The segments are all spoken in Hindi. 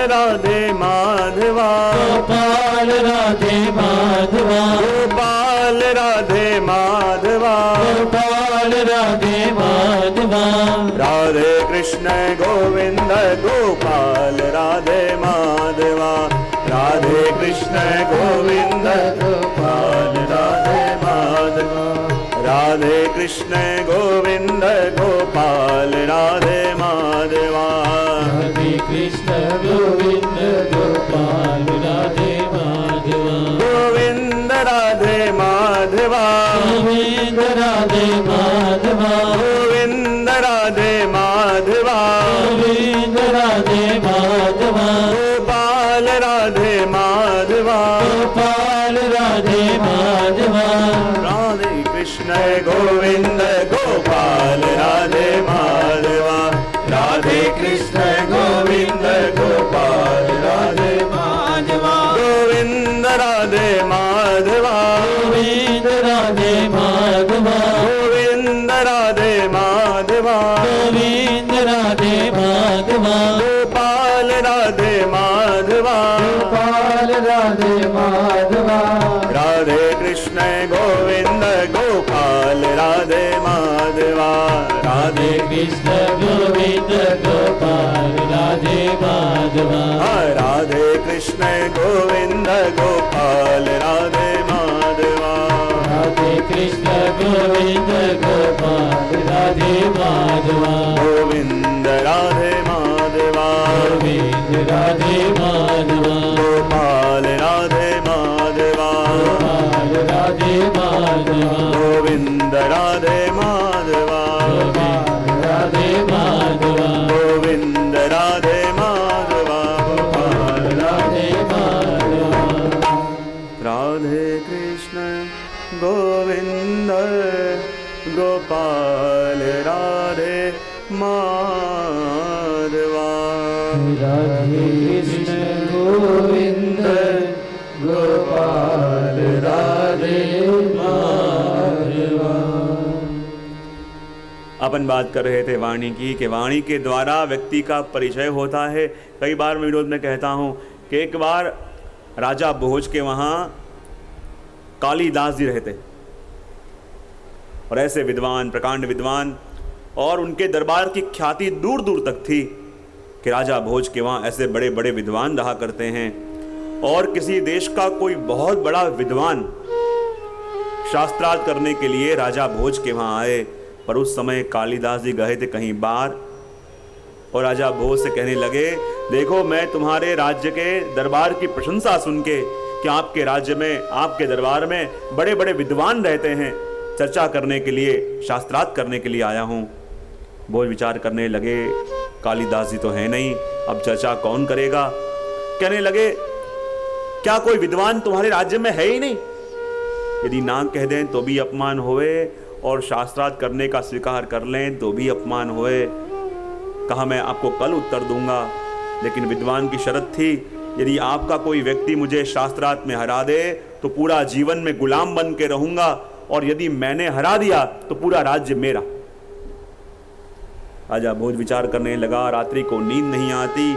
राधे माधवा, गोपाल राधे माधवा, गोपाल राधे माधवा, गोपाल राधे माधवा, राधे कृष्ण गोविंद गोपाल राधे माधवा, राधे कृष्ण गोविंद गोपाल राधे माधवा, राधे कृष्ण गोविंद गोपाल राधे माधवा, राधे कृष्ण गोविंद गोपाल राधे माधवा, गोविंद राधे माधवा, गोविंद राधे माधवा, गोविंद राधे माधवा, गोविंद राधे माधवा, गोपाल राधे माधवा, गोपाल राधे माधवा, राधे कृष्ण गोविंद गोपाल राधे माधवा, राधे कृष्ण गोविंद गोपाल राधे माधवा, गोविंद राधे माधवा, गोविंद राधे माधवा, गोविंद राधे माधवा, गोविंद राधे माधवा, गोपाल राधे माधवा, गोपाल राधे माधवा, राधे कृष्ण गोविंद गोपाल राधे माधवा, राधे कृष्ण गोविंद गोपाल राधे माधवा, राधे कृष्ण गोविंद गोपाल राधे माधवा, राधे कृष्ण गोविंद गोपाल राधे माधवा, गोविंद राधे माधवा, गोविंद राधे माधवा, गोपाल राधे माधवा, गोपाल राधे माधवा, गोविंद राधे माधवा, गोपाल राधे माधवा, गोविंद राधे माधवा, गोपाल राधे माधवा, राधे कृष्ण गोविंद गोपाल राधे माधवा, राधे कृष्ण गोविंद गोपाल राधे माधवा। अपन बात कर रहे थे वाणी की कि वाणी के द्वारा व्यक्ति का परिचय होता है। कई बार मैं विरोध में कहता हूँ कि एक बार राजा भोज के वहाँ कालिदास जी रहते और ऐसे विद्वान, प्रकांड विद्वान, और उनके दरबार की ख्याति दूर दूर तक थी कि राजा भोज के वहाँ ऐसे बड़े बड़े विद्वान रहा करते हैं। और किसी देश का कोई बहुत बड़ा विद्वान शास्त्रार्थ करने के लिए राजा भोज के वहाँ आए, पर उस समय कालिदास जी गए थे कहीं बाहर और राजा भोज से कहने लगे, देखो मैं तुम्हारे राज्य के दरबार की प्रशंसा सुन के कि आपके राज्य में, आपके दरबार में बड़े बड़े विद्वान रहते हैं, चर्चा करने के लिए, शास्त्रार्थ करने के लिए आया हूँ। भोज विचार करने लगे, कालिदास जी तो है नहीं, अब चर्चा कौन करेगा। कहने लगे, क्या कोई विद्वान तुम्हारे राज्य में है ही नहीं? यदि ना कह दें तो भी अपमान होए और शास्त्रार्थ करने का स्वीकार कर लें तो भी अपमान होए। कहा मैं आपको कल उत्तर दूंगा, लेकिन विद्वान की शर्त थी, यदि आपका कोई व्यक्ति मुझे शास्त्रार्थ में हरा दे तो पूरा जीवन में गुलाम बन के रहूंगा, और यदि मैंने हरा दिया तो पूरा राज्य मेरा। राजा भोज विचार करने लगा, रात्रि को नींद नहीं आती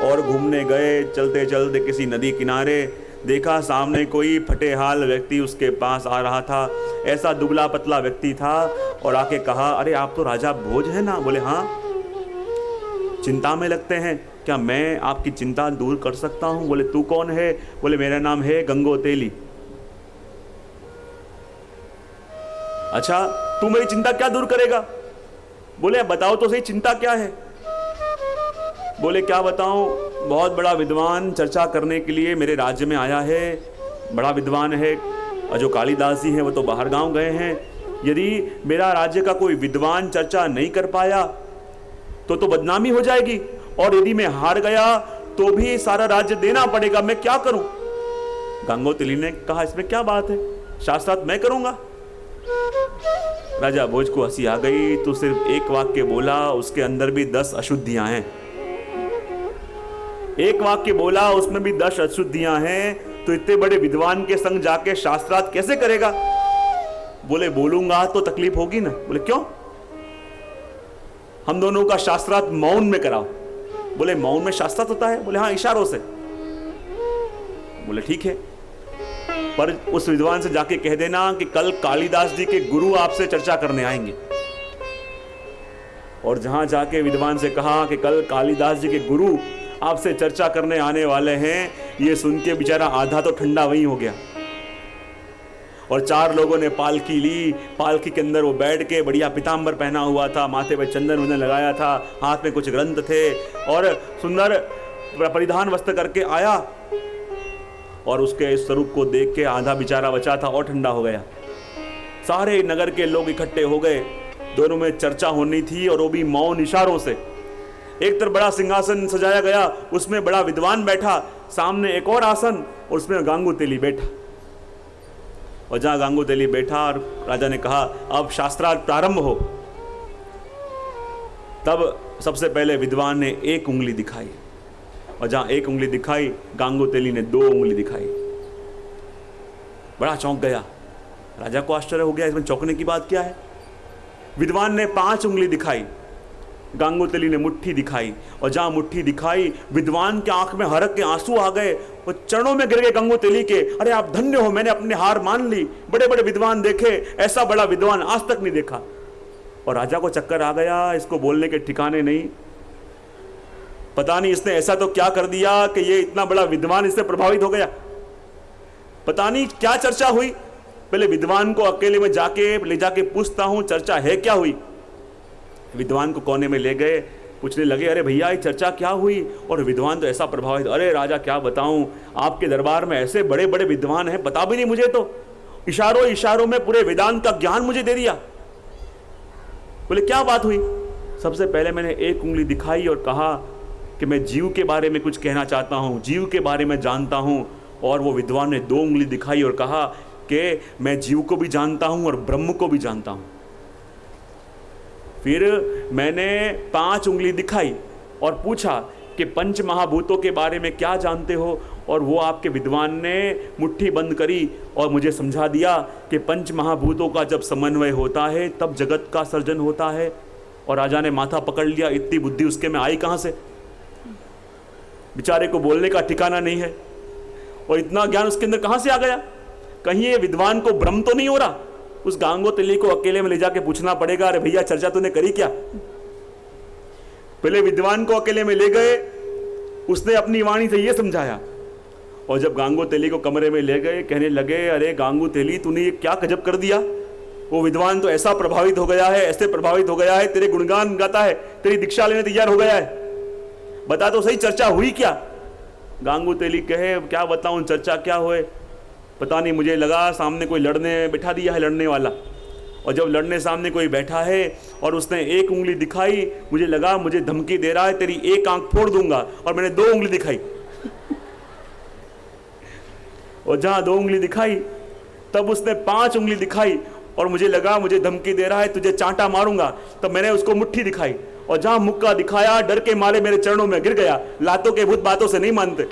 और घूमने गए। चलते चलते किसी नदी किनारे देखा सामने कोई फटे हाल व्यक्ति उसके पास आ रहा था। ऐसा दुबला पतला व्यक्ति था और आके कहा, अरे आप तो राजा भोज हैं ना? बोले हाँ। चिंता में लगते हैं, क्या मैं आपकी चिंता दूर कर सकता हूं? बोले तू कौन है? बोले मेरा नाम है गंगोतेली। अच्छा, तू मेरी चिंता क्या दूर करेगा? बोले बताओ तो सही, चिंता क्या है? बोले क्या बताऊं, बहुत बड़ा विद्वान चर्चा करने के लिए मेरे राज्य में आया है, बड़ा विद्वान है, और जो कालिदास जी हैं वो तो बाहर गांव गए हैं। यदि मेरा राज्य का कोई विद्वान चर्चा नहीं कर पाया तो बदनामी हो जाएगी, और यदि मैं हार गया तो भी सारा राज्य देना पड़ेगा, मैं क्या करूं? गंगोत्री ने कहा, इसमें क्या बात है, शास्त्रार्थ मैं करूंगा। राजा भोज को हंसी आ गई। तो सिर्फ एक वाक्य बोला, उसके अंदर भी 10 अशुद्धियां हैं। एक वाक्य बोला, उसमें भी 10 अशुद्धियां हैं, तो इतने बड़े विद्वान के संग जाके शास्त्रार्थ कैसे करेगा? बोले बोलूंगा तो तकलीफ होगी ना। बोले क्यों? हम दोनों का शास्त्रार्थ मौन में कराओ। बोले मौन में शास्त्रार्थ होता है? बोले हाँ, इशारों से। बोले ठीक है, पर उस विद्वान से जाके कह देना कि कल कालिदास जी के गुरु आपसे चर्चा करने आएंगे। और जहां जाके विद्वान से कहा कि कल कालिदास जी के गुरु आपसे चर्चा करने आने वाले हैं, ये सुन के बेचारा आधा तो ठंडा वहीं हो गया। और 4 लोगों ने पालकी ली, पालकी के अंदर वो बैठ के, बढ़िया पीतांबर पहना हुआ था, माथे पे चंदन वंदन लगाया था, हाथ में कुछ ग्रंथ थे और सुंदर परिधान वस्त्र करके आया। और उसके स्वरूप को देख के आधा बेचारा बचा था और ठंडा हो गया। सारे नगर के लोग इकट्ठे हो गए, दोनों में चर्चा होनी थी और वो भी मौन इशारों से। एक तरफ बड़ा सिंहासन सजाया गया, उसमें बड़ा विद्वान बैठा, सामने एक और आसन, उसमें गांगुतेली बैठा। और जहां गांगुतेली बैठा और राजा ने कहा अब शास्त्रार्थ प्रारंभ हो, तब सबसे पहले विद्वान ने 1 उंगली दिखाई, और जहां 1 उंगली दिखाई, गांगुतेली ने 2 उंगली दिखाई। बड़ा चौंक गया, राजा को आश्चर्य हो गया, इसमें चौंकने की बात क्या है। विद्वान ने 5 उंगली दिखाई, गांगुतेली ने मुट्ठी दिखाई, और जहां मुट्ठी दिखाई, विद्वान के आंख में हरक के आंसू आ गए, वो चरणों में गिर गए गांगुतेली के। अरे आप धन्य हो, मैंने अपनी हार मान ली, बड़े बड़े विद्वान देखे, ऐसा बड़ा विद्वान आज तक नहीं देखा। और राजा को चक्कर आ गया, इसको बोलने के ठिकाने नहीं, पता नहीं इसने ऐसा तो क्या कर दिया कि ये इतना बड़ा विद्वान इससे प्रभावित हो गया। पता नहीं क्या चर्चा हुई, पहले विद्वान को अकेले में ले जाके पूछता हूं चर्चा है क्या हुई। विद्वान को कोने में ले गए, पूछने लगे अरे भैया ये चर्चा क्या हुई। और विद्वान तो ऐसा प्रभावित, अरे राजा क्या बताऊं, आपके दरबार में ऐसे बड़े बड़े विद्वान हैं, पता भी नहीं मुझे, तो इशारों इशारों में पूरे वेदांत का ज्ञान मुझे दे दिया। बोले क्या बात हुई। सबसे पहले मैंने 1 उंगली दिखाई और कहा कि मैं जीव के बारे में कुछ कहना चाहता हूं, जीव के बारे में जानता हूं। और वो विद्वान ने 2 उंगली दिखाई और कहा कि मैं जीव को भी जानता हूं और ब्रह्म को भी जानता हूं। फिर मैंने 5 उंगली दिखाई और पूछा कि पंच महाभूतों के बारे में क्या जानते हो। और वो आपके विद्वान ने मुट्ठी बंद करी और मुझे समझा दिया कि पंच महाभूतों का जब समन्वय होता है तब जगत का सर्जन होता है। और राजा ने माथा पकड़ लिया, इतनी बुद्धि उसके में आई कहां से, बेचारे को बोलने का ठिकाना नहीं है और इतना ज्ञान उसके अंदर कहां से आ गया। कहीं ये विद्वान को भ्रम तो नहीं हो रहा। उस गांगुतेली को अकेले में ले जाके पूछना पड़ेगा, अरे भैया चर्चा तूने करी क्या। पहले विद्वान को अकेले में ले गए, उसने अपनी वाणी से ये समझाया। और जब गांगुतेली को कमरे में ले गए, कहने लगे अरे गांगुतेली तूने ये क्या गजब कर दिया। वो विद्वान तो ऐसा प्रभावित हो गया है, ऐसे प्रभावित हो गया है, तेरे गुणगान गाता है, तेरी दीक्षा लेने तैयार हो गया है, बता तो सही चर्चा हुई क्या। गांगुतेली कहे क्या बताऊं चर्चा क्या हुए, पता नहीं, मुझे लगा सामने कोई लड़ने बैठा दिया है, लड़ने वाला। और जब लड़ने सामने कोई बैठा है और उसने 1 उंगली दिखाई, मुझे लगा मुझे धमकी दे रहा है, तेरी 1 आंख फोड़ दूंगा। और मैंने 2 उंगली दिखाई और जहां 2 उंगली दिखाई तब उसने 5 उंगली दिखाई और मुझे लगा मुझे धमकी दे रहा है, तुझे चांटा मारूंगा। तब मैंने उसको मुट्ठी दिखाई और जहां मुक्का दिखाया, डर के मारे मेरे चरणों में गिर गया। लातों के भूत बातों से नहीं मानते।